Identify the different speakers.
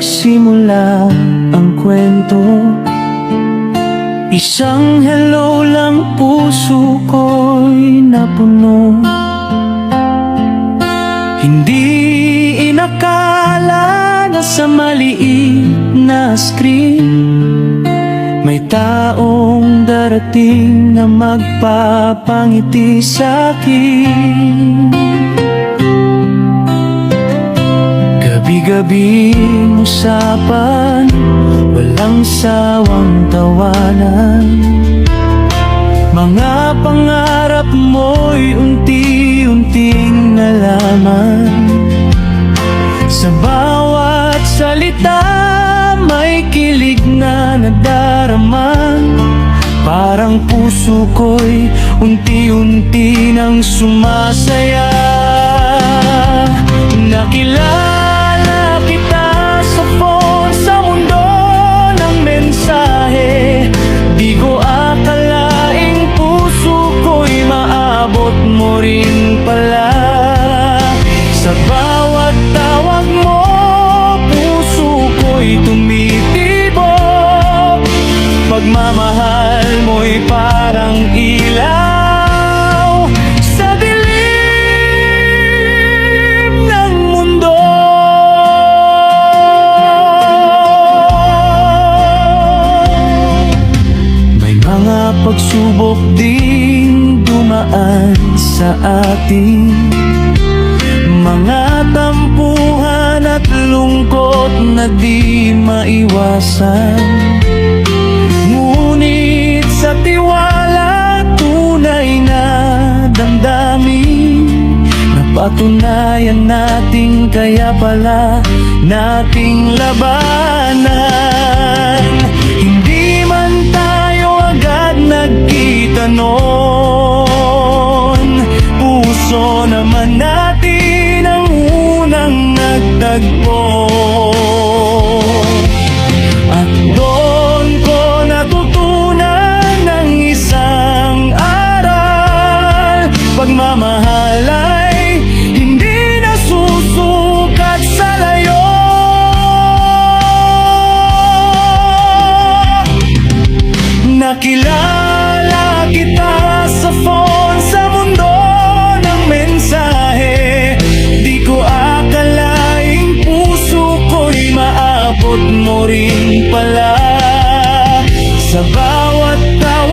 Speaker 1: nagsimula ang kwento. Isang hello lang, puso ko'y napuno. Hindi inakala na sa maliit na screen may taong darating na magpapangiti sa'kin. Gabi-gabing usapan, walang sawang tawanan. Mga pangarap mo'y unti-unting nalaman. Sa bawat salita may kilig na nadarama. Parang puso ko'y unti-unti nang sumasaya. Nakilala kita sa phone, sa mundo ng mensahe. Di ko akalaing puso ko'y maabot mo rin pala. Sa bawat tawag mo, puso ko'y tumitibok. Pagmamahal mo'y parang ilaw sa dilim ng mundo. May mga pagsubok ding dumaan sa atin, mga tampuhan at lungkot na di maiwasan. Ngunit sa tiwala, tunay na damdamin, napatunayan natin, kaya pala nating labanan. Hindi man tayo agad nagkita noon, puso naman natin ang unang nagtagpo. At doon ko natutunan ng isang aral: pagmamahal ay hindi nasusukat sa layo. Nakilala kita sa phone, sa mundo ng mensahe. Di ko akalaing puso ko'y maabot mo rin pala. Sa